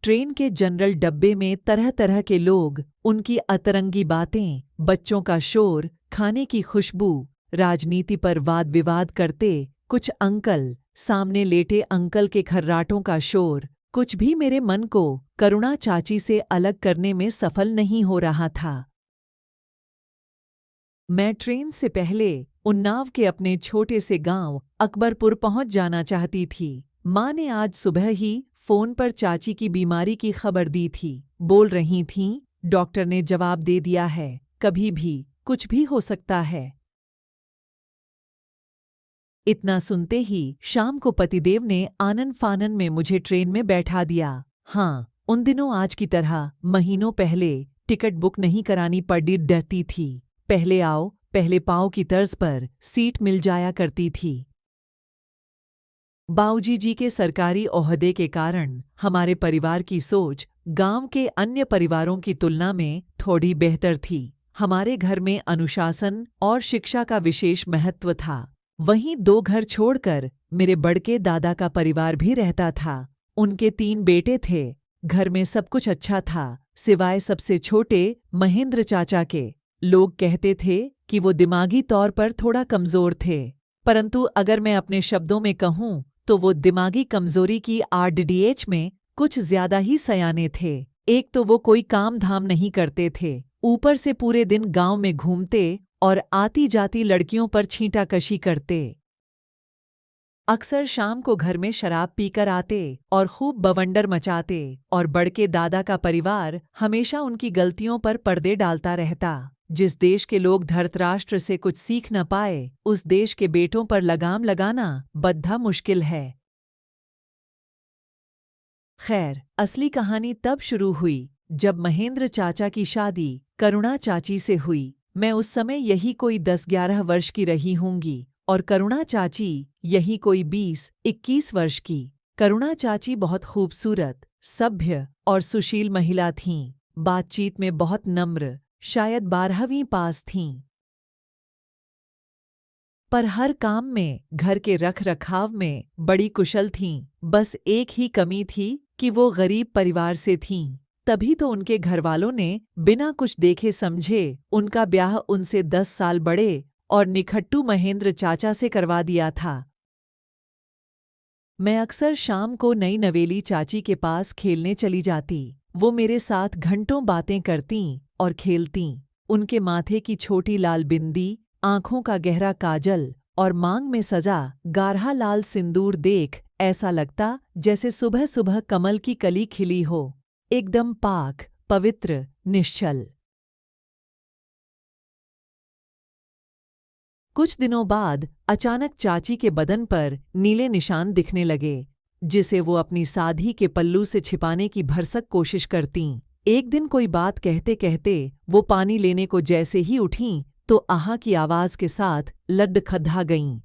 Train के general डब्बे में तरह तरह के लोग, उनकी अतरंगी बातें, बच्चों का शोर, खाने की खुशबू, राजनीति पर वाद विवाद करते कुछ अंकल, सामने लेटे अंकल के खर्राटों का शोर, कुछ भी मेरे मन को करुणा चाची से अलग करने में सफल नहीं हो रहा था। मैं ट्रेन से पहले उन्नाव के अपने छोटे से गांव अकबरपुर पहुंच जाना चाहती थी। माँ ने आज सुबह ही फोन पर चाची की बीमारी की खबर दी थी। बोल रही थीं, डॉक्टर ने जवाब दे दिया है, कभी भी कुछ भी हो सकता है। इतना सुनते ही शाम को पतिदेव ने आनन फानन में मुझे ट्रेन में बैठा दिया। हाँ, उन दिनों आज की तरह महीनों पहले टिकट बुक नहीं करानी पड़ी डरती थी। पहले आओ पहले पाओ की तर्ज पर सीट मिल जाया करती थी। बाऊजी जी के सरकारी ओहदे के कारण हमारे परिवार की सोच गांव के अन्य परिवारों की तुलना में थोड़ी बेहतर थी। हमारे घर में अनुशासन और शिक्षा का विशेष महत्व था। वहीं 2 घर छोड़कर मेरे बड़के दादा का परिवार भी रहता था। उनके 3 बेटे थे। घर में सब कुछ अच्छा था, सिवाय सबसे छोटे महेंद्र चाचा के। लोग कहते थे कि वो दिमागी तौर पर थोड़ा कमज़ोर थे, परंतु अगर मैं अपने शब्दों में कहूँ तो वो दिमागी कमज़ोरी की आरडीएच में कुछ ज्यादा ही सयाने थे। एक तो वो कोई काम धाम नहीं करते थे, ऊपर से पूरे दिन गांव में घूमते और आती जाती लड़कियों पर छींटाकशी करते। अक्सर शाम को घर में शराब पीकर आते और खूब बवंडर मचाते, और बड़के दादा का परिवार हमेशा उनकी गलतियों पर पर्दे डालता रहता। जिस देश के लोग धृतराष्ट्र से कुछ सीख न पाए, उस देश के बेटों पर लगाम लगाना बद्धा मुश्किल है। खैर, असली कहानी तब शुरू हुई जब महेंद्र चाचा की शादी करुणा चाची से हुई। मैं उस समय यही कोई 10-11 वर्ष की रही होंगी और करुणा चाची यही कोई 20-21 वर्ष की। करुणा चाची बहुत खूबसूरत, सभ्य और सुशील महिला थीं। बातचीत में बहुत नम्र, शायद 12वीं पास थीं। पर हर काम में, घर के रख रखाव में बड़ी कुशल थीं। बस एक ही कमी थी कि वो गरीब परिवार से थीं। तभी तो उनके घरवालों ने बिना कुछ देखे समझे उनका ब्याह उनसे 10 साल बड़े और निखट्टू महेंद्र चाचा से करवा दिया था। मैं अक्सर शाम को नई नवेली चाची के पास खेलने चली जाती। वो मेरे साथ घंटों बातें करतीं और खेलतीं। उनके माथे की छोटी लाल बिंदी, आंखों का गहरा काजल और मांग में सजा गाढ़ा लाल सिंदूर देख ऐसा लगता जैसे सुबह सुबह कमल की कली खिली हो, एकदम पाक, पवित्र, निश्चल। कुछ दिनों बाद अचानक चाची के बदन पर नीले निशान दिखने लगे, जिसे वो अपनी साधी के पल्लू से छिपाने की भरसक कोशिश करतीं। एक दिन कोई बात कहते कहते वो पानी लेने को जैसे ही उठीं तो आहा की आवाज के साथ लड्डखद्धा गईं।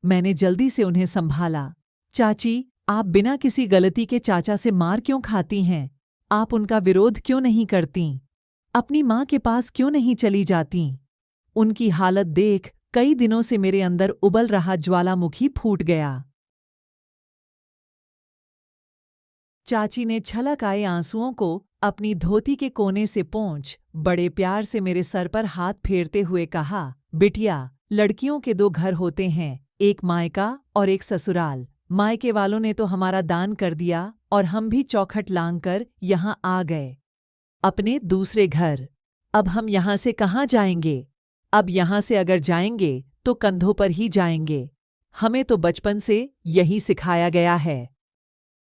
मैंने जल्दी से उन्हें संभाला। चाची, आप बिना किसी गलती के चाचा से मार क्यों खाती हैं? आप उनका विरोध क्यों नहीं करतीं? अपनी माँ के पास क्यों नहीं चली जातीं? उनकी हालत देख कई दिनों से मेरे अंदर उबल रहा ज्वालामुखी फूट गया। चाची ने छलक आए आंसुओं को अपनी धोती के कोने से पोंछ बड़े प्यार से मेरे सर पर हाथ फेरते हुए कहा, बिटिया, लड़कियों के 2 घर होते हैं, एक मायका और एक ससुराल। मायके वालों ने तो हमारा दान कर दिया और हम भी चौखट लांग कर यहाँ आ गए, अपने दूसरे घर। अब हम यहाँ से कहाँ जाएंगे? अब यहाँ से अगर जाएंगे तो कंधों पर ही जाएंगे। हमें तो बचपन से यही सिखाया गया है।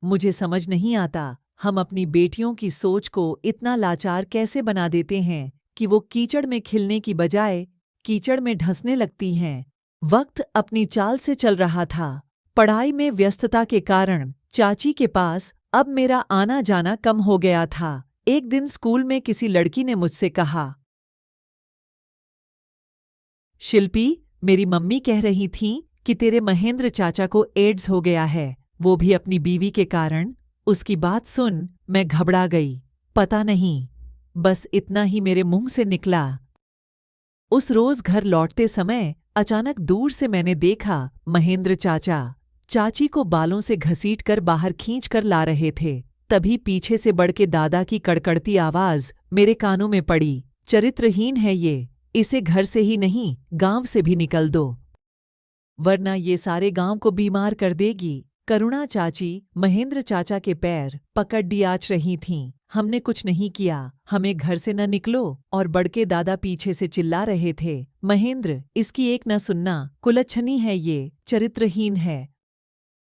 मुझे समझ नहीं आता हम अपनी बेटियों की सोच को इतना लाचार कैसे बना देते हैं कि वो कीचड़ में खिलने की बजाय कीचड़ में ढंसने लगती हैं। वक्त अपनी चाल से चल रहा था। पढ़ाई में व्यस्तता के कारण चाची के पास अब मेरा आना जाना कम हो गया था। एक दिन स्कूल में किसी लड़की ने मुझसे कहा, शिल्पी, मेरी मम्मी कह रही थीं कि तेरे महेंद्र चाचा को एड्स हो गया है, वो भी अपनी बीवी के कारण। उसकी बात सुन मैं घबरा गई। पता नहीं, बस इतना ही मेरे मुंह से निकला। उस रोज घर लौटते समय अचानक दूर से मैंने देखा महेंद्र चाचा चाची को बालों से घसीटकर बाहर खींचकर ला रहे थे। तभी पीछे से बड़के दादा की कड़कड़ती आवाज मेरे कानों में पड़ी, चरित्रहीन है ये, इसे घर से ही नहीं गांव से भी निकल दो, वरना ये सारे गांव को बीमार कर देगी। करुणा चाची महेंद्र चाचा के पैर पकड़ दियाच रही थीं। हमने कुछ नहीं किया, हमें घर से न निकलो। और बड़के दादा पीछे से चिल्ला रहे थे, महेंद्र इसकी एक न सुनना, कुलच्छनी है ये, चरित्रहीन है।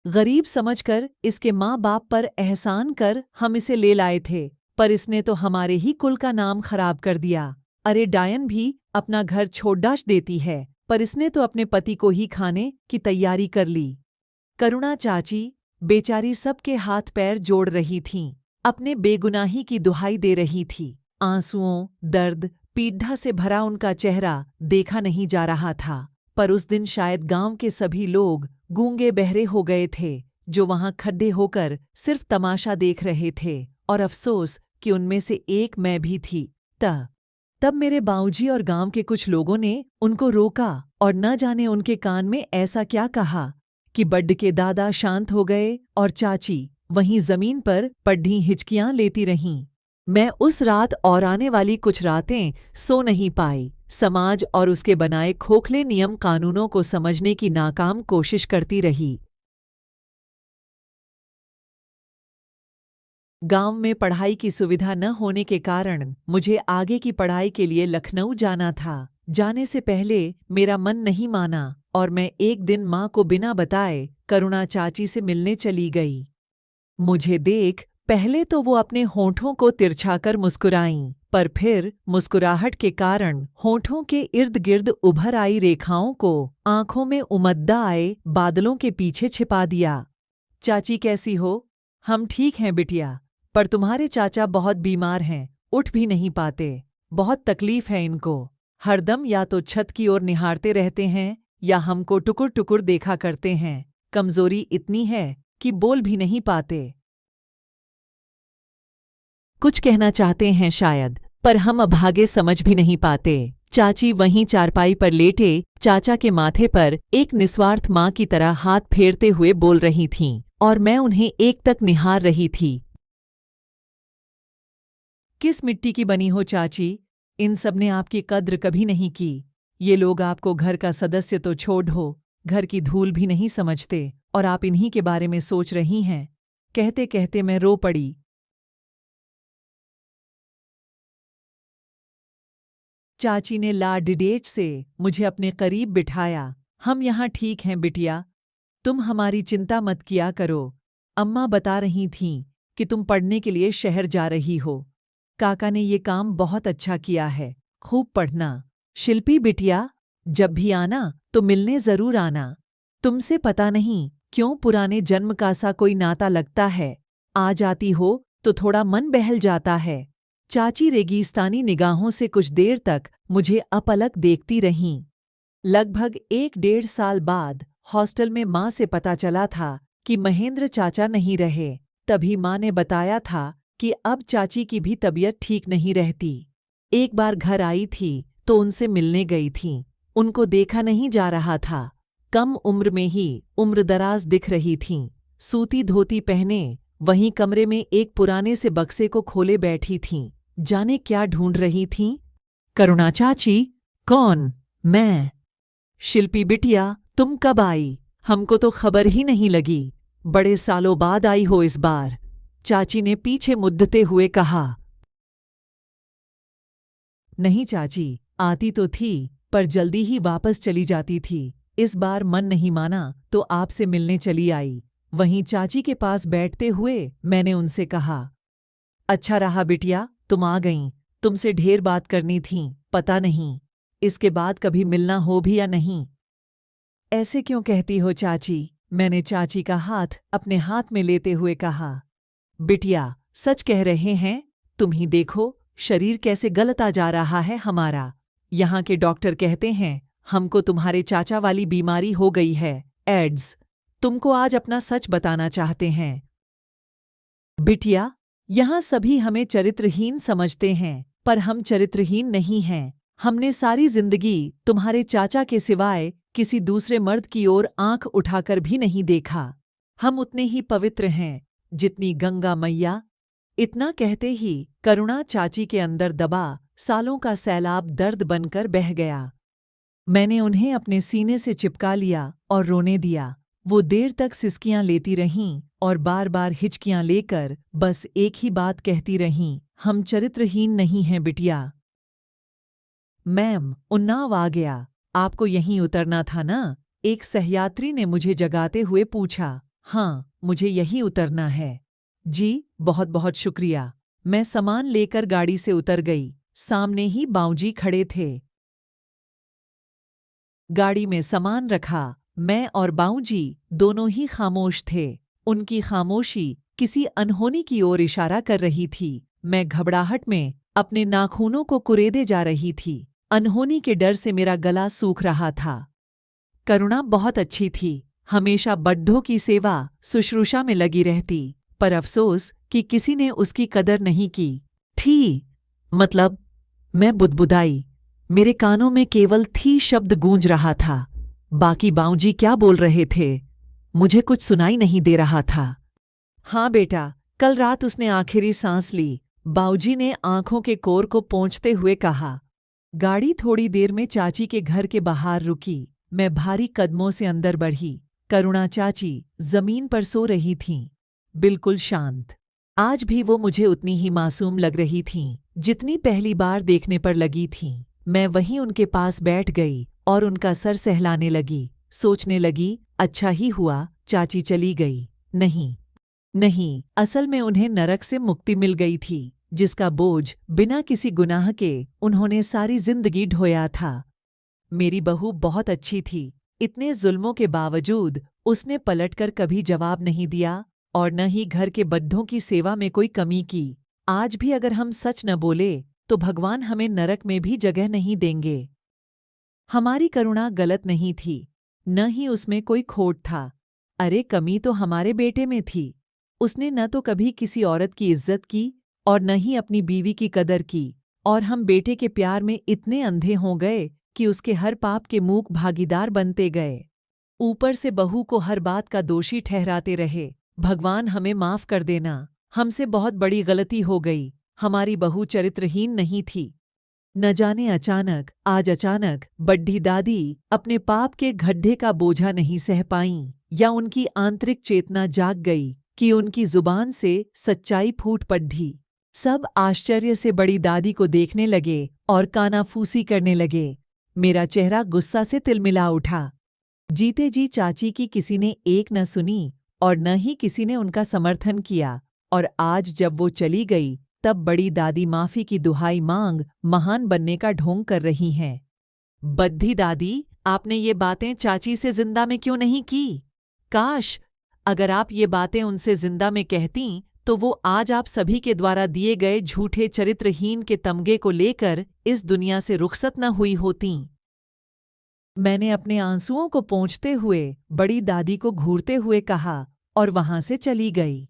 गरीब समझकर इसके माँ बाप पर एहसान कर हम इसे ले लाए थे, पर इसने तो हमारे ही कुल का नाम खराब कर दिया। अरे डायन भी अपना घर छोड़ डाश देती है, पर इसने तो अपने पति को ही खाने की तैयारी कर ली। करुणा चाची बेचारी सबके हाथ पैर जोड़ रही थीं, अपने बेगुनाही की दुहाई दे रही थी। आंसुओं, दर्द, पीड़ा से भरा उनका चेहरा देखा नहीं जा रहा था। पर उस दिन शायद गांव के सभी लोग गूंगे बहरे हो गए थे, जो वहां खड्डे होकर सिर्फ तमाशा देख रहे थे। और अफसोस कि उनमें से एक मैं भी थी। तब मेरे बाऊजी और गांव के कुछ लोगों ने उनको रोका और न जाने उनके कान में ऐसा क्या कहा कि बड्ड के दादा शांत हो गए और चाची वहीं जमीन पर पड्ढी हिचकियां लेती रहीं। मैं उस रात और आने वाली कुछ रातें सो नहीं पाई। समाज और उसके बनाए खोखले नियम कानूनों को समझने की नाकाम कोशिश करती रही। गांव में पढ़ाई की सुविधा न होने के कारण मुझे आगे की पढ़ाई के लिए लखनऊ जाना था। जाने से पहले मेरा मन नहीं माना और मैं एक दिन माँ को बिना बताए करुणा चाची से मिलने चली गई। मुझे देख पहले तो वो अपने होंठों को तिरछाकर मुस्कुराईं, पर फिर मुस्कुराहट के कारण होंठों के इर्द गिर्द उभर आई रेखाओं को आंखों में उमद्दा आए बादलों के पीछे छिपा दिया। चाची कैसी हो? हम ठीक हैं बिटिया, पर तुम्हारे चाचा बहुत बीमार हैं, उठ भी नहीं पाते। बहुत तकलीफ है इनको, हरदम या तो छत की ओर निहारते रहते हैं या हमको टुकुर टुकुर देखा करते हैं। कमजोरी इतनी है कि बोल भी नहीं पाते। कुछ कहना चाहते हैं शायद, पर हम अभागे समझ भी नहीं पाते। चाची वहीं चारपाई पर लेटे चाचा के माथे पर एक निस्वार्थ माँ की तरह हाथ फेरते हुए बोल रही थीं और मैं उन्हें एकटक निहार रही थी। किस मिट्टी की बनी हो चाची? इन सब ने आपकी कद्र कभी नहीं की। ये लोग आपको घर का सदस्य तो छोड़ो, घर की धूल भी नहीं समझते और आप इन्हीं के बारे में सोच रही हैं। कहते कहते मैं रो पड़ी। चाची ने लाड से मुझे अपने करीब बिठाया। हम यहाँ ठीक हैं बिटिया, तुम हमारी चिंता मत किया करो। अम्मा बता रही थीं कि तुम पढ़ने के लिए शहर जा रही हो। काका ने ये काम बहुत अच्छा किया है, खूब पढ़ना। शिल्पी बिटिया, जब भी आना तो मिलने जरूर आना। तुमसे पता नहीं क्यों पुराने जन्म का सा कोई नाता लगता है। आ जाती हो तो थोड़ा मन बहल जाता है। चाची रेगिस्तानी निगाहों से कुछ देर तक मुझे अपलक देखती रहीं। लगभग 1-1.5 साल बाद हॉस्टल में माँ से पता चला था कि महेंद्र चाचा नहीं रहे। तभी माँ ने बताया था कि अब चाची की भी तबीयत ठीक नहीं रहती। एक बार घर आई थी तो उनसे मिलने गई थी। उनको देखा नहीं जा रहा था। कम उम्र में ही उम्रदराज दिख रही थीं। सूती धोती पहने वहीं कमरे में एक पुराने से बक्से को खोले बैठी थीं। जाने क्या ढूंढ रही थीं? करुणा चाची? कौन? मैं। शिल्पी बिटिया, तुम कब आई? हमको तो खबर ही नहीं लगी। बड़े सालों बाद आई हो इस बार, चाची ने पीछे मुद्दते हुए कहा। नहीं चाची, आती तो थी पर जल्दी ही वापस चली जाती थी। इस बार मन नहीं माना तो आपसे मिलने चली आई। वहीं चाची के पास बैठते हुए मैंने उनसे कहा, अच्छा रहा बिटिया तुम आ गईं। तुमसे ढेर बात करनी थी, पता नहीं इसके बाद कभी मिलना हो भी या नहीं। ऐसे क्यों कहती हो चाची? मैंने चाची का हाथ अपने हाथ में लेते हुए कहा। बिटिया, सच कह रहे हैं, तुम ही देखो शरीर कैसे गलता जा रहा है हमारा। यहाँ के डॉक्टर कहते हैं हमको तुम्हारे चाचा वाली बीमारी हो गई है, एड्स। तुमको आज अपना सच बताना चाहते हैं। बिटिया, यहाँ सभी हमें चरित्रहीन समझते हैं, पर हम चरित्रहीन नहीं हैं। हमने सारी जिंदगी तुम्हारे चाचा के सिवाय किसी दूसरे मर्द की ओर आंख उठाकर भी नहीं देखा। हम उतने ही पवित्र हैं जितनी गंगा मैया। इतना कहते ही करुणा चाची के अंदर दबा सालों का सैलाब दर्द बनकर बह गया। मैंने उन्हें अपने सीने से चिपका लिया और रोने दिया। वो देर तक सिसकियां लेती रहीं और बार बार हिचकियां लेकर बस एक ही बात कहती रहीं, हम चरित्रहीन नहीं हैं बिटिया। मैम, उन्नाव आ गया, आपको यहीं उतरना था ना? एक सहयात्री ने मुझे जगाते हुए पूछा। हाँ, मुझे यहीं उतरना है। जी, बहुत बहुत शुक्रिया। मैं सामान लेकर गाड़ी से उतर गई। सामने ही बाऊजी खड़े थे। गाड़ी में सामान रखा। मैं और बाऊजी दोनों ही खामोश थे। उनकी खामोशी किसी अनहोनी की ओर इशारा कर रही थी। मैं घबराहट में अपने नाखूनों को कुरेदे जा रही थी। अनहोनी के डर से मेरा गला सूख रहा था। करुणा बहुत अच्छी थी, हमेशा बड्ढों की सेवा शुश्रूषा में लगी रहती, पर अफसोस कि किसी ने उसकी कदर नहीं की थी। मतलब, मैं बुदबुदाई। मेरे कानों में केवल थी शब्द गूंज रहा था। बाकी बाऊजी क्या बोल रहे थे, मुझे कुछ सुनाई नहीं दे रहा था। हाँ बेटा, कल रात उसने आखिरी सांस ली, बाऊजी ने आंखों के कोर को पोंछते हुए कहा। गाड़ी थोड़ी देर में चाची के घर के बाहर रुकी। मैं भारी कदमों से अंदर बढ़ी। करुणा चाची जमीन पर सो रही थीं, बिल्कुल शांत। आज भी वो मुझे उतनी ही मासूम लग रही थीं जितनी पहली बार देखने पर लगी थीं। मैं वहीं उनके पास बैठ गई और उनका सर सहलाने लगी। सोचने लगी, अच्छा ही हुआ चाची चली गई। नहीं, असल में उन्हें नरक से मुक्ति मिल गई थी, जिसका बोझ बिना किसी गुनाह के उन्होंने सारी जिंदगी ढोया था। मेरी बहू बहुत अच्छी थी। इतने जुल्मों के बावजूद उसने पलटकर कभी जवाब नहीं दिया और न ही घर के बड्ढों की सेवा में कोई कमी की। आज भी अगर हम सच न बोले तो भगवान हमें नरक में भी जगह नहीं देंगे। हमारी करुणा गलत नहीं थी, न ही उसमें कोई खोट था। अरे, कमी तो हमारे बेटे में थी। उसने न तो कभी किसी औरत की इज्जत की और न ही अपनी बीवी की कदर की, और हम बेटे के प्यार में इतने अंधे हो गए कि उसके हर पाप के मूक भागीदार बनते गए। ऊपर से बहू को हर बात का दोषी ठहराते रहे। भगवान हमें माफ कर देना, हमसे बहुत बड़ी गलती हो गई। हमारी बहू चरित्रहीन नहीं थी। न जाने आज अचानक बड्ढी दादी अपने पाप के गड्ढे का बोझा नहीं सह पाईं, या उनकी आंतरिक चेतना जाग गई कि उनकी जुबान से सच्चाई फूट पड़ी। सब आश्चर्य से बड़ी दादी को देखने लगे और कानाफूसी करने लगे। मेरा चेहरा गुस्सा से तिलमिला उठा। जीते जी चाची की किसी ने एक न सुनी और न ही किसी ने उनका समर्थन किया, और आज जब वो चली गई तब बड़ी दादी माफी की दुहाई मांग महान बनने का ढोंग कर रही हैं। बद्धी दादी, आपने ये बातें चाची से जिंदा में क्यों नहीं की? काश अगर आप ये बातें उनसे जिंदा में कहती तो वो आज आप सभी के द्वारा दिए गए झूठे चरित्रहीन के तमगे को लेकर इस दुनिया से रुखसत न हुई होतीं। मैंने अपने आंसुओं को पोंछते हुए बड़ी दादी को घूरते हुए कहा और वहां से चली गई।